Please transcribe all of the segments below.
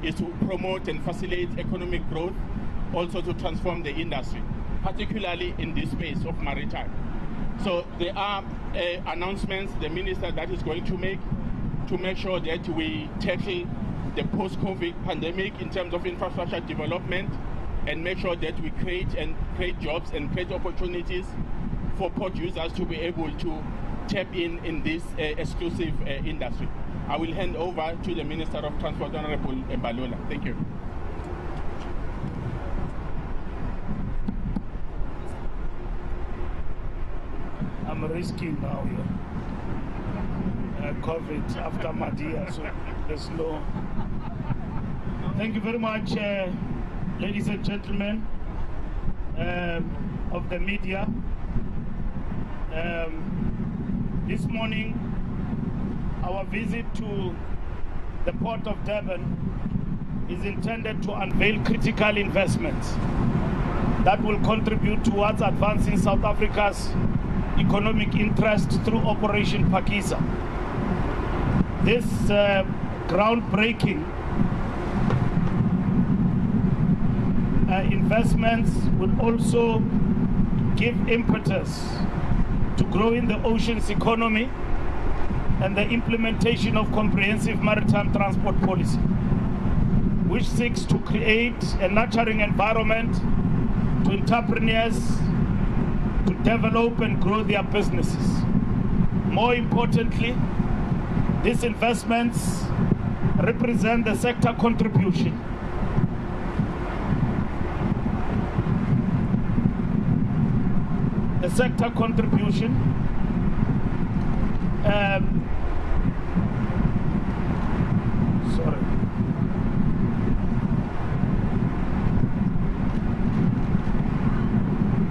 is to promote and facilitate economic growth, also to transform the industry, particularly in this space of maritime. So there are announcements the minister that is going to make sure that we tackle the post-COVID pandemic in terms of infrastructure development and make sure that we create jobs and create opportunities for port users to be able to tap in this exclusive industry. I will hand over to the Minister of Transport, Honorable Mbalula. Thank you. I'm risking now here. COVID after Madia, so there's no. Thank you very much, ladies and gentlemen of the media. This morning, our visit to the Port of Durban is intended to unveil critical investments that will contribute towards advancing South Africa's economic interest through Operation Phakisa. This groundbreaking investments will also give impetus to growing the ocean's economy and the implementation of comprehensive maritime transport policy, which seeks to create a nurturing environment to entrepreneurs to develop and grow their businesses. More importantly, these investments represent the sector contribution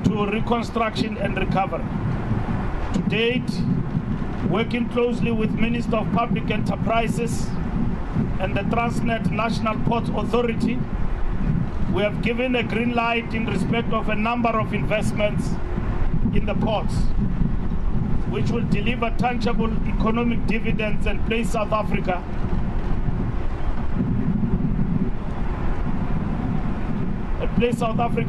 to reconstruction and recovery. To date, working closely with Minister of Public Enterprises and the Transnet National Ports Authority, we have given a green light in respect of a number of investments in the ports, which will deliver tangible economic dividends and place South Africa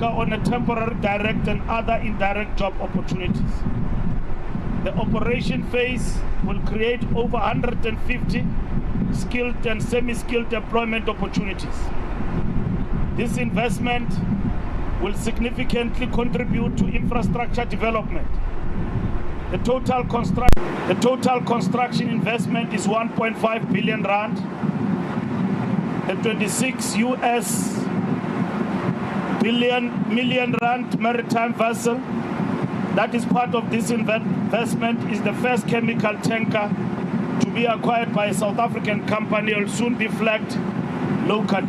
on a temporary direct and other indirect job opportunities. The operation phase will create over 150 skilled and semi-skilled employment opportunities. This investment will significantly contribute to infrastructure development. The total construction investment is 1.5 billion rand. The 26 million rand maritime vessel that is part of this investment is the first chemical tanker to be acquired by a South African company and will soon be flagged locally.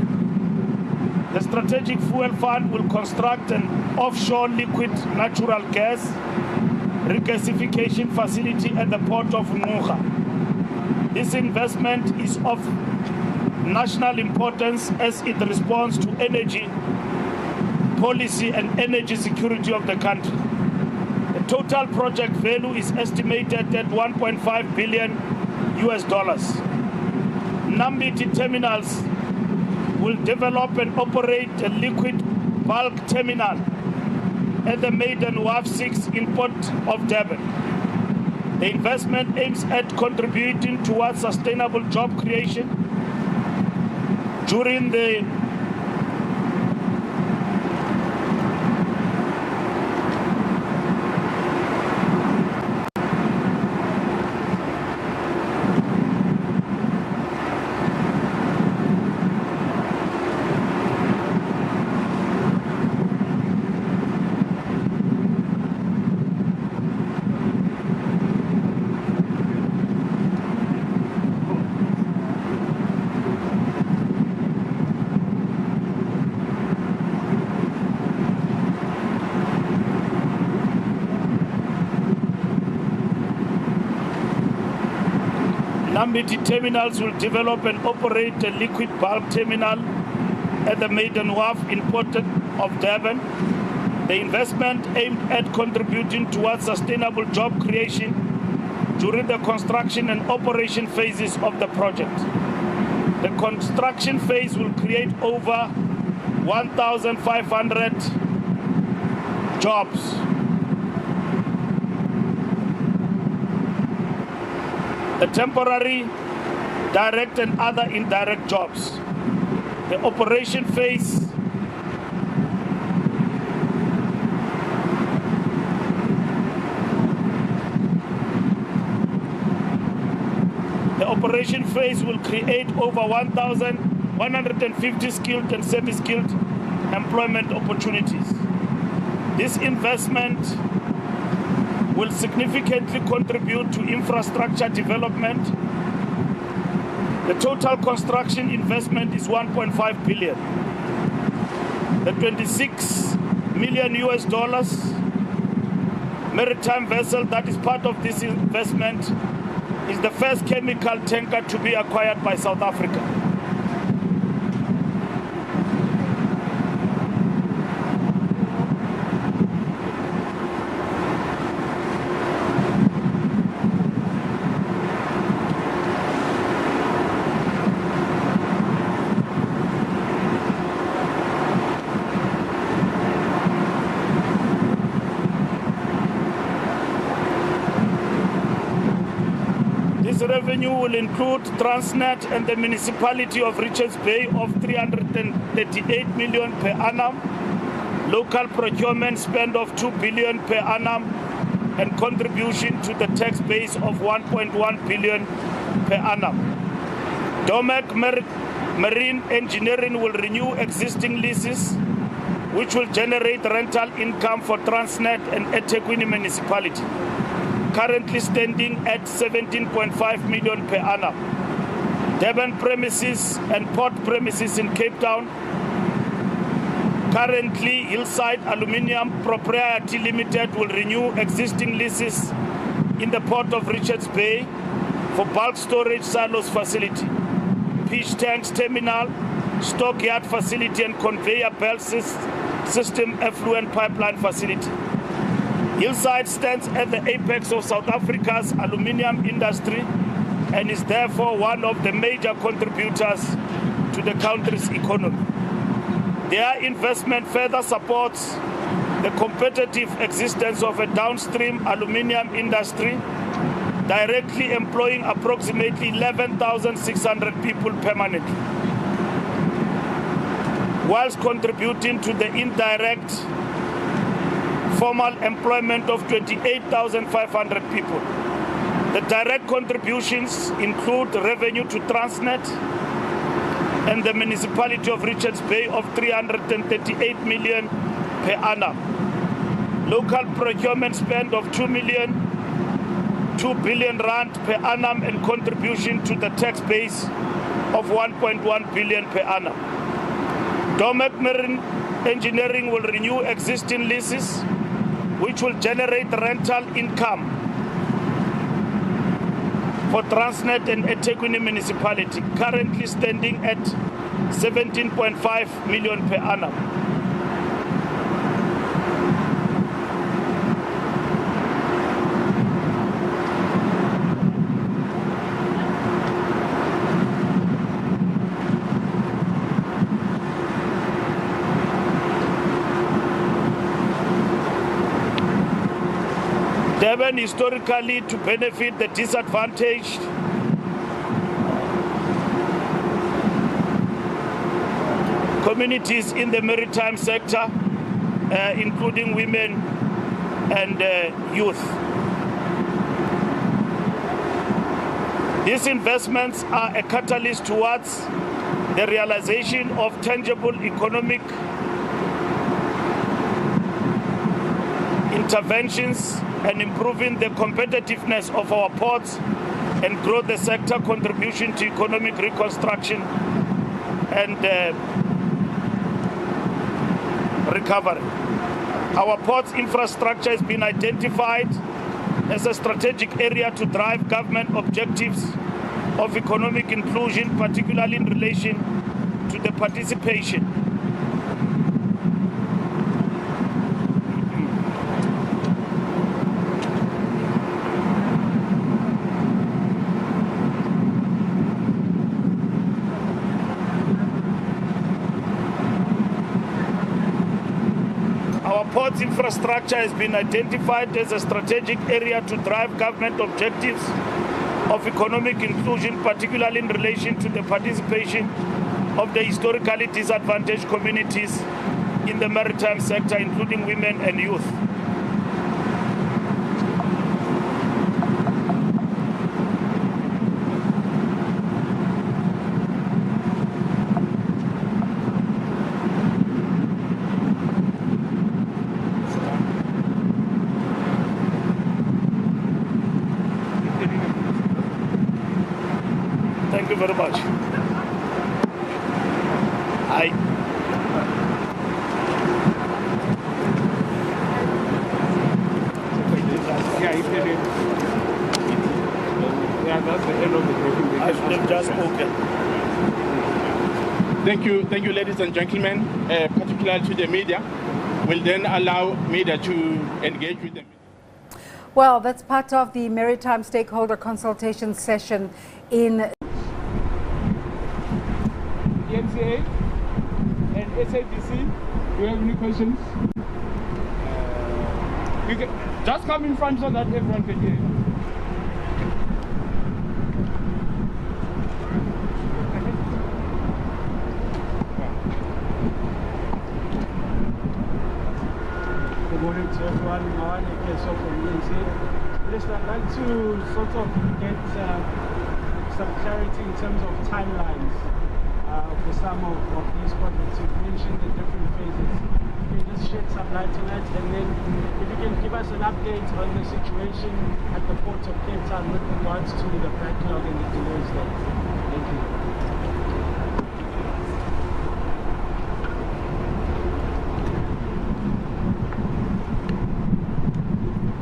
The Strategic Fuel Fund will construct an offshore liquid natural gas regasification facility at the Port of Durban. This investment is of national importance as it responds to energy policy and energy security of the country. The total project value is estimated at $1.5 billion. Nambiti Terminals will develop and operate a liquid bulk terminal at the Maiden Wharf 6 in Port of Durban. The investment aims at contributing towards sustainable job creation during the Nambiti Terminals will develop and operate a liquid bulk terminal at the Maiden Wharf in Port of Durban. The investment aimed at contributing towards sustainable job creation during the construction and operation phases of the project. The construction phase will create over 1,500 jobs. The temporary, direct and other indirect jobs. The operation phase will create over 1,150 skilled and semi-skilled employment opportunities. This investment will significantly contribute to infrastructure development. The total construction investment is 1.5 billion. The 26 million US dollars maritime vessel that is part of this investment is the first chemical tanker to be acquired by South Africa. Revenue will include Transnet and the municipality of Richards Bay of 338 million per annum, local procurement spend of 2 billion per annum, and contribution to the tax base of 1.1 billion per annum. Domec Marine Engineering will renew existing leases, which will generate rental income for Transnet and eThekwini municipality, currently standing at 17.5 million per annum. Durban premises and port premises in Cape Town, currently Hillside Aluminium Proprietary Limited will renew existing leases in the Port of Richards Bay for bulk storage silos facility, fish tanks terminal, stockyard facility and conveyor belt system effluent pipeline facility. Hillside stands at the apex of South Africa's aluminium industry and is therefore one of the major contributors to the country's economy. Their investment further supports the competitive existence of a downstream aluminium industry, directly employing approximately 11,600 people permanently, whilst contributing to the indirect formal employment of 28,500 people. The direct contributions include revenue to Transnet and the municipality of Richards Bay of 338 million per annum. Local procurement spend of 2 billion rand per annum and contribution to the tax base of 1.1 billion per annum. Domec Marine Engineering will renew existing leases, which will generate rental income for Transnet and eThekwini municipality, currently standing at 17.5 million per annum. Durban historically to benefit the disadvantaged communities in the maritime sector, including women and youth. These investments are a catalyst towards the realization of tangible economic interventions and improving the competitiveness of our ports and grow the sector contribution to economic reconstruction and recovery. Our ports infrastructure has been identified as a strategic area to drive government objectives of economic inclusion, particularly in relation to the participation port's infrastructure has been identified as a strategic area to drive government objectives of economic inclusion, particularly in relation to the participation of the historically disadvantaged communities in the maritime sector, including women and youth. Thank you very much. That's the end of the briefing. I should have just spoken. Thank you, ladies and gentlemen, particularly to the media. We'll then allow media to engage with them. Well, that's part of the Maritime Stakeholder Consultation session in The NCA and SABC, do you have any questions? You can just come in front so that everyone can hear you. Good morning to everyone. Mawan Ekeso from ENC. Minister, I'd like to sort of get some clarity in terms of timelines for some of these projects. You've mentioned the different phases. Can you just shed some light on that? And then if you can give us an update on the situation at the Port of Cape Town with regards to the backlog and the delays there. Thank you.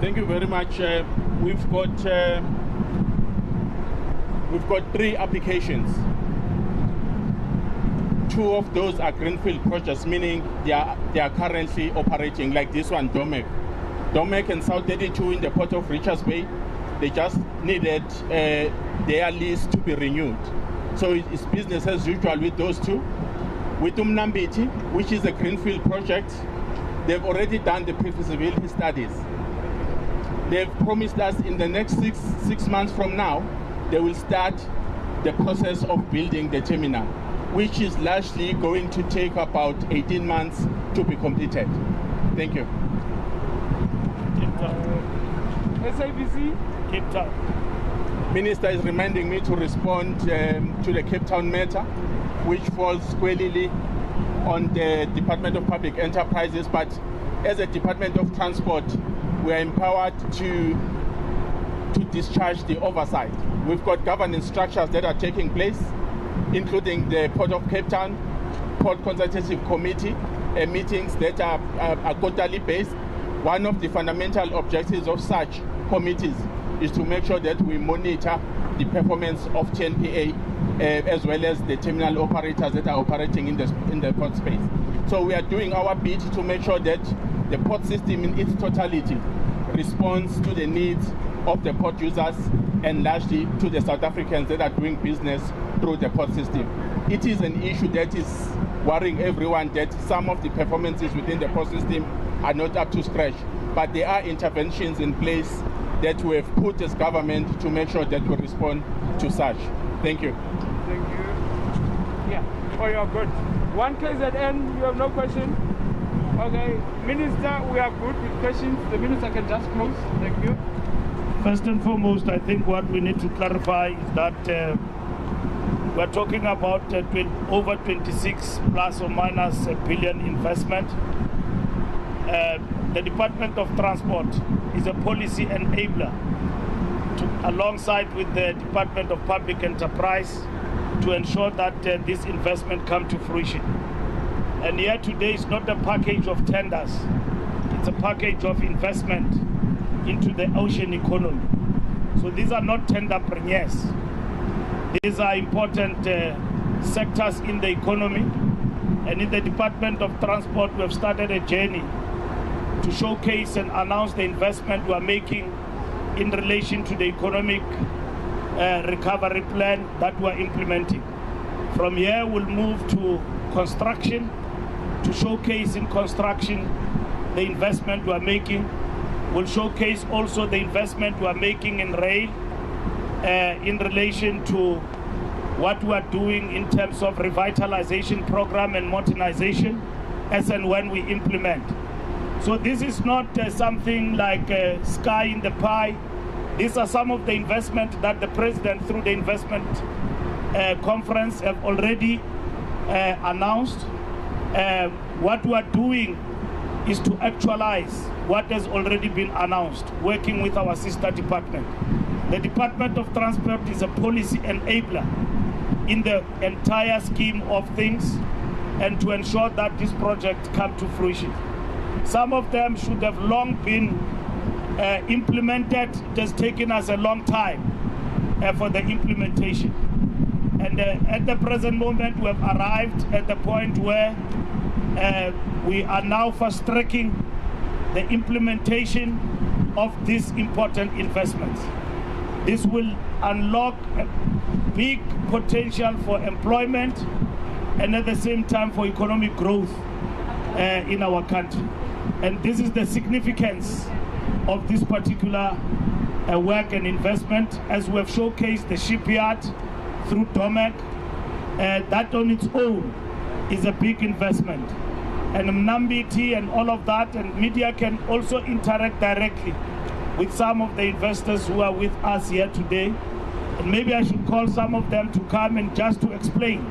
Thank you very much. We've got 3 applications. 2 of those are greenfield projects, meaning they are currently operating, like this one, Domec and South 32 in the Port of Richards Bay. They just needed their lease to be renewed. So it's business as usual with those 2. With Umnambiti, which is a greenfield project, they've already done the pre-feasibility studies. They've promised us in the next six months from now, they will start the process of building the terminal, which is largely going to take about 18 months to be completed. Thank you. SABC? Cape Town. Minister is reminding me to respond to the Cape Town matter, which falls squarely on the Department of Public Enterprises, but as a Department of Transport, we are empowered to discharge the oversight. We've got governance structures that are taking place, including the Port of Cape Town, Port Consultative Committee, meetings that are quarterly based. One of the fundamental objectives of such committees is to make sure that we monitor the performance of TNPA as well as the terminal operators that are operating in the port space. So we are doing our bit to make sure that the port system in its totality responds to the needs of the port users and largely to the South Africans that are doing business through the port system. It is an issue that is worrying everyone that some of the performances within the port system are not up to scratch, but there are interventions in place that we have put as government to make sure that we respond to such. Thank you. Thank you. Yeah, oh, you're good. One KZN, you have no question? Okay, Minister, we are good with questions. The Minister can just close. Thank you. First and foremost, I think what we need to clarify is that we're talking about over 26 plus or minus billion investment. The Department of Transport is a policy enabler alongside with the Department of Public Enterprise to ensure that this investment come to fruition. And here today is not a package of tenders, it's a package of investment into the ocean economy. So these are not tenderpreneurs. These are important sectors in the economy. And in the Department of Transport, we have started a journey to showcase and announce the investment we are making in relation to the economic recovery plan that we are implementing. From here, we'll move to construction, to showcase in construction the investment we are making. We'll showcase also the investment we are making in rail in relation to what we are doing in terms of revitalization program and modernization as and when we implement. So this is not something like sky in the pie. These are some of the investment that the President through the investment conference have already announced. What we are doing is to actualize what has already been announced, working with our sister department. The Department of Transport is a policy enabler in the entire scheme of things and to ensure that this project come to fruition. Some of them should have long been implemented. It has taken us a long time for the implementation. And at the present moment, we have arrived at the point where we are now fast-tracking the implementation of these important investments. This will unlock a big potential for employment and at the same time for economic growth in our country. And this is the significance of this particular work and investment, as we have showcased the shipyard through DOMEC. That on its own is a big investment. And Mnambiti and all of that, and media can also interact directly with some of the investors who are with us here today. And maybe I should call some of them to come and just to explain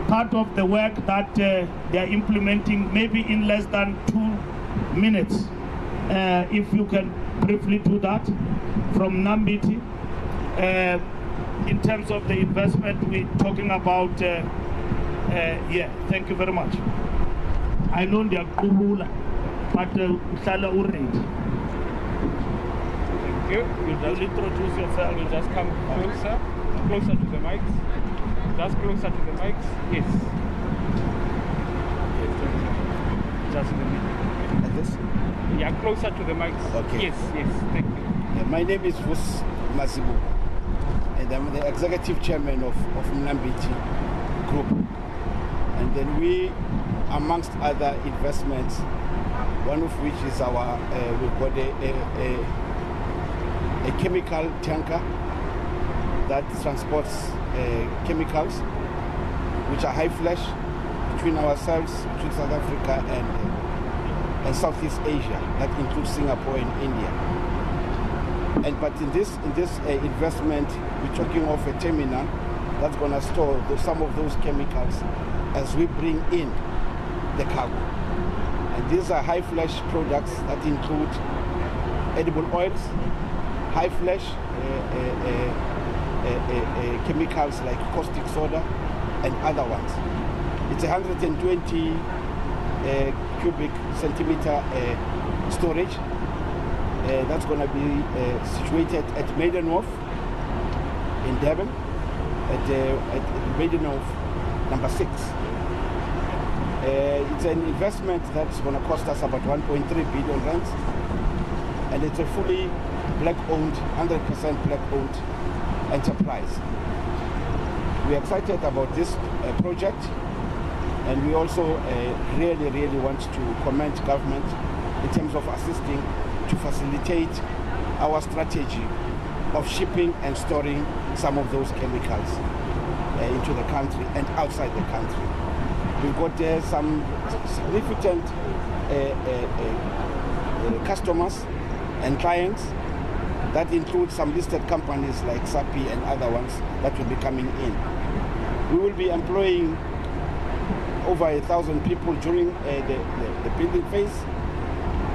part of the work that they are implementing, maybe in less than 2 minutes. If you can briefly do that from Mnambiti. In terms of the investment, we're talking about, yeah, thank you very much. I know they are Kubula, but Sala Urent. Thank you. You'll introduce yourself. You'll just come closer to the mics. Just closer to the mics. Yes. Just in the middle. Like this? Yeah, closer to the mics. Okay. Yes, thank you. Yeah, my name is Vus Masibu, and I'm the executive chairman of Mnambiti Group. And then we, amongst other investments, one of which is our, we've got a chemical tanker that transports chemicals, which are high flash, between ourselves, between South Africa and Southeast Asia. That includes Singapore and India. But in this investment, we're talking of a terminal that's going to store some of those chemicals as we bring in the cargo. And these are high flash products that include edible oils, high flash chemicals like caustic soda and other ones. It's 120 cubic centimeter storage. That's going to be situated at Maidenhof in Durban, at Maidenhof number 6. It's an investment that's going to cost us about 1.3 billion rands, and it's a fully black-owned, 100% black-owned enterprise. We're excited about this project, and we also really want to commend government in terms of assisting to facilitate our strategy of shipping and storing some of those chemicals into the country and outside the country. We've got some significant customers and clients that include some listed companies like SAPI and other ones that will be coming in. We will be employing over 1,000 people during the building phase.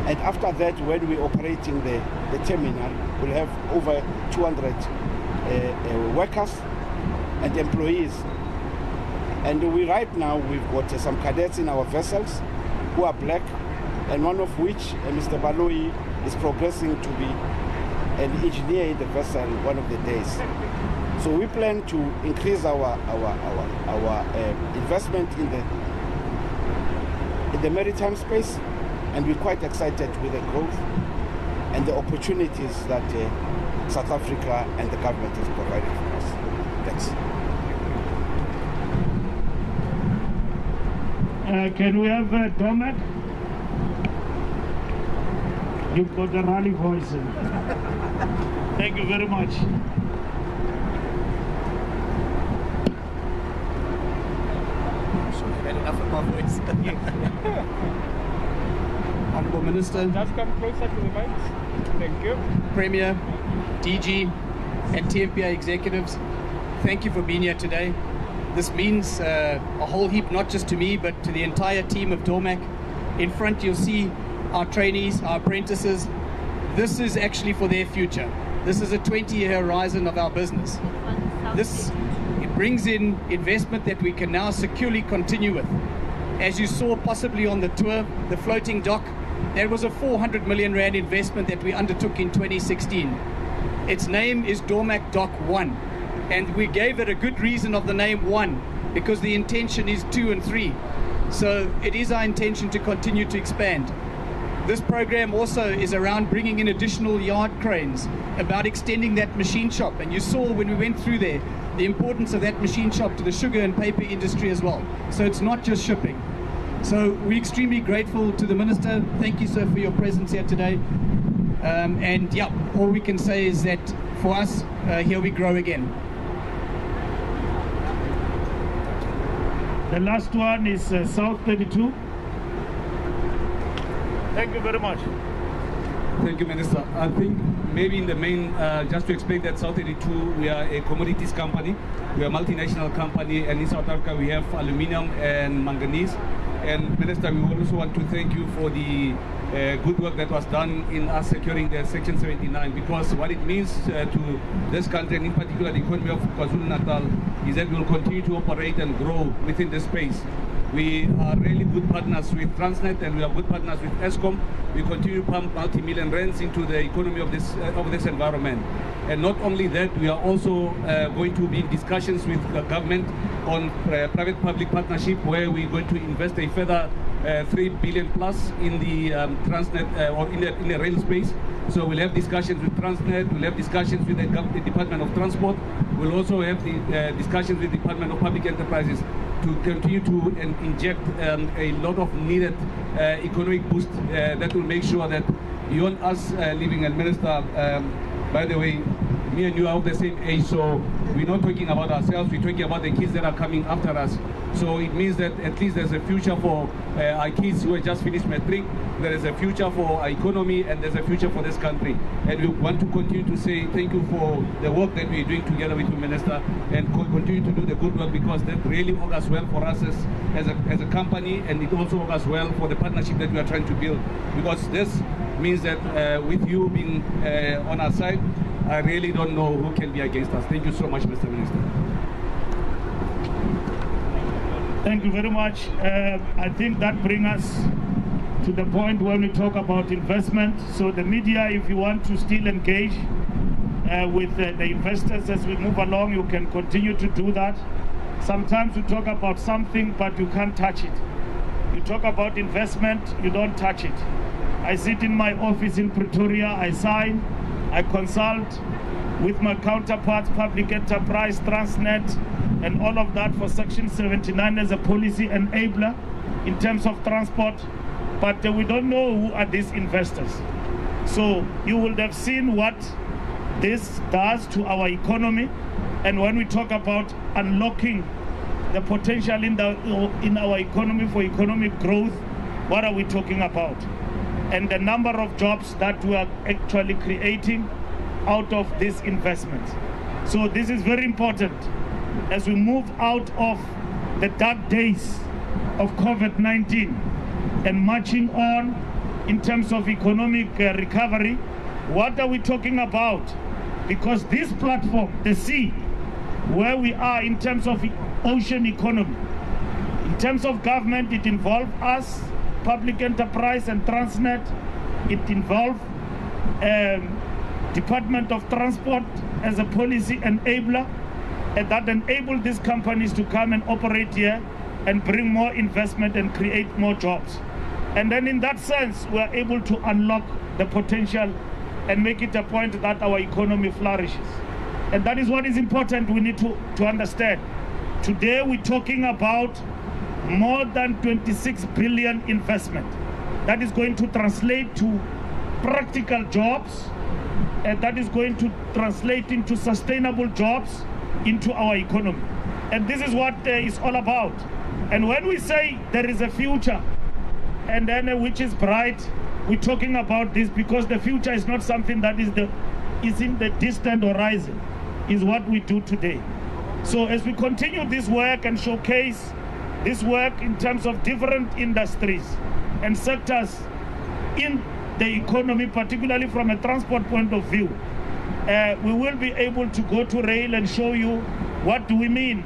And after that, when we're operating the terminal, we'll have over 200 workers and employees. And right now, we've got some cadets in our vessels who are black, and one of which, Mr. Baloi, is progressing to be an engineer in the vessel one of the days. So we plan to increase our investment in the maritime space, and we're quite excited with the growth and the opportunities that South Africa and the government has provided for us. Thanks. Can we have DOMEC? You've got the rally voice. Thank you very much. Enough of my voice. Honourable Minister, Just come closer to the mics. Thank you. Premier, DG and TMPI executives, thank you for being here today. This means a whole heap, not just to me, but to the entire team of Dormac. In front you'll see our trainees, our apprentices. This is actually for their future. This is a 20-year horizon of our business. It brings in investment that we can now securely continue with. As you saw possibly on the tour, the floating dock, there was a 400 million rand investment that we undertook in 2016. Its name is Dormac Dock 1, and we gave it a good reason of the name 1, because the intention is 2 and 3. So it is our intention to continue to expand. This program also is around bringing in additional yard cranes, about extending that machine shop. And you saw when we went through there, the importance of that machine shop to the sugar and paper industry as well. So it's not just shipping. So we're extremely grateful to the Minister. Thank you, sir, for your presence here today. And yeah, all we can say is that for us, here we grow again. The last one is South 32. Thank you very much. Thank you, Minister. I think maybe in the main, just to explain that South 32, we are a commodities company. We are a multinational company, and in South Africa we have aluminium and manganese. And Minister, we also want to thank you for the good work that was done in us securing the Section 79, because what it means to this country, and in particular the economy of KwaZulu-Natal, is that we will continue to operate and grow within this space. We are really good partners with Transnet, and we are good partners with Eskom. We continue to pump multi-million rands into the economy of this environment. And not only that, we are also going to be in discussions with the government on private-public partnership, where we're going to invest a further 3 billion plus in the Transnet or in the rail space. So we'll have discussions with Transnet, we'll have discussions with the Department of Transport, we'll also have the discussions with the Department of Public Enterprises to continue to inject a lot of needed economic boost that will make sure that beyond us living, and Minister, by the way, me and you are of the same age, so we're not talking about ourselves, we're talking about the kids that are coming after us. So it means that at least there's a future for our kids who have just finished matric, there is a future for our economy, and there's a future for this country. And we want to continue to say thank you for the work that we're doing together with you, Minister, and continue to do the good work, because that really augurs well for us as a company, and it also augurs well for the partnership that we are trying to build. Because this means that with you being on our side, I really don't know who can be against us. Thank you so much, Mr. Minister. Thank you very much. I think that brings us to the point when we talk about investment. So the media, if you want to still engage with the investors as we move along, you can continue to do that. Sometimes we talk about something, but you can't touch it. You talk about investment, you don't touch it. I sit in my office in Pretoria, I sign, I consult with my counterparts, public enterprise, Transnet, and all of that for Section 79 as a policy enabler in terms of transport. But we don't know who are these investors. So you will have seen what this does to our economy. And when we talk about unlocking the potential in our economy for economic growth, what are we talking about? And the number of jobs that we are actually creating out of these investments. So this is very important as we move out of the dark days of COVID-19 and marching on in terms of economic recovery. What are we talking about? Because this platform, the sea, where we are in terms of ocean economy, in terms of government, it involves us, public enterprise and Transnet. It involves Department of Transport as a policy enabler, and that enable these companies to come and operate here and bring more investment and create more jobs. And then in that sense, we are able to unlock the potential and make it a point that our economy flourishes. And that is what is important we need to understand. Today we're talking about more than 26 billion investment. That is going to translate to practical jobs, and that is going to translate into sustainable jobs into our economy. And this is what it's all about. And when we say there is a future, and then which is bright, we're talking about this because the future is not something that is in the distant horizon, is what we do today. So as we continue this work and showcase this work in terms of different industries and sectors in the economy, particularly from a transport point of view, we will be able to go to rail and show you what do we mean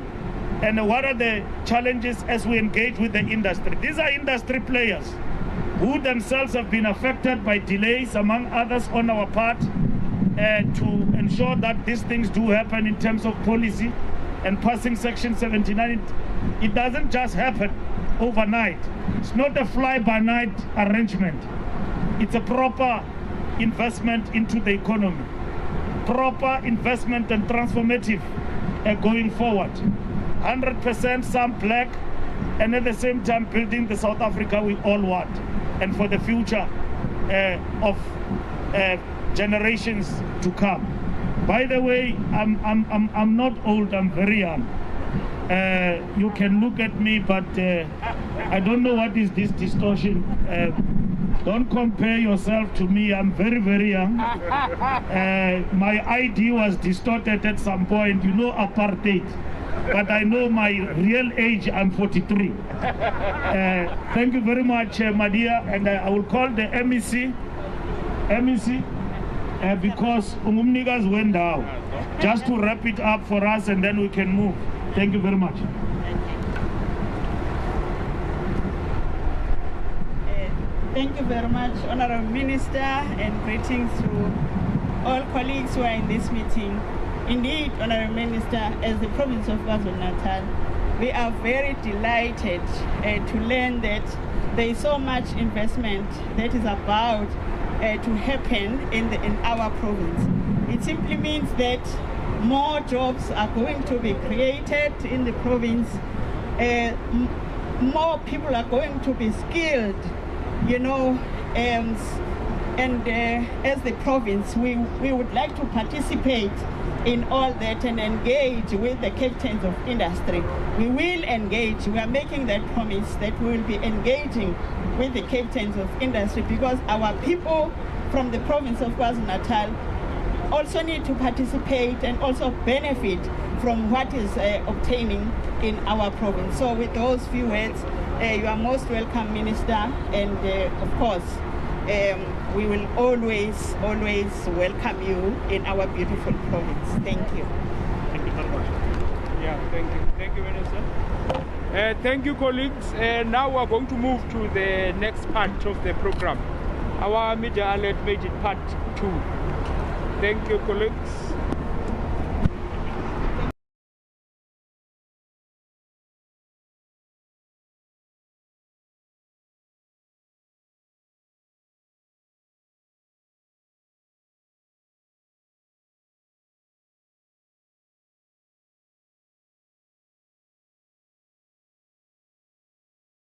and what are the challenges as we engage with the industry. These are industry players who themselves have been affected by delays, among others, on our part, to ensure that these things do happen in terms of policy and passing Section 79. It doesn't just happen overnight. It's not a fly-by-night arrangement. It's a proper investment into the economy, proper investment and transformative going forward. 100% some black, and at the same time building the South Africa we all want, and for the future of generations to come. By the way, I'm not old, I'm very young. You can look at me, but I don't know what is this distortion. Don't compare yourself to me. I'm very, very young. My ID was distorted at some point, you know, apartheid. But I know my real age, I'm 43. Thank you very much, my dear. And I will call the MEC, because Umumnigas went down. Just to wrap it up for us, and then we can move. Thank you very much. Thank you very much, Honorable Minister, and greetings to all colleagues who are in this meeting. Indeed, Honorable Minister, as the province of KwaZulu-Natal, we are very delighted to learn that there is so much investment that is about to happen in our province. It simply means that more jobs are going to be created in the province. More people are going to be skilled, you know, and as the province, we would like to participate in all that and engage with the captains of industry. We will engage. We are making that promise that we will be engaging with the captains of industry, because our people from the province of KwaZulu-Natal also need to participate and also benefit from what is obtaining in our province. So with those few words, you are most welcome, Minister, and of course, we will always welcome you in our beautiful province. Thank you. Thank you very much. Yeah, thank you. Thank you, Minister. Thank you, colleagues. Now we're going to move to the next part of the program. Our media alert made it part 2. Thank you, colleagues.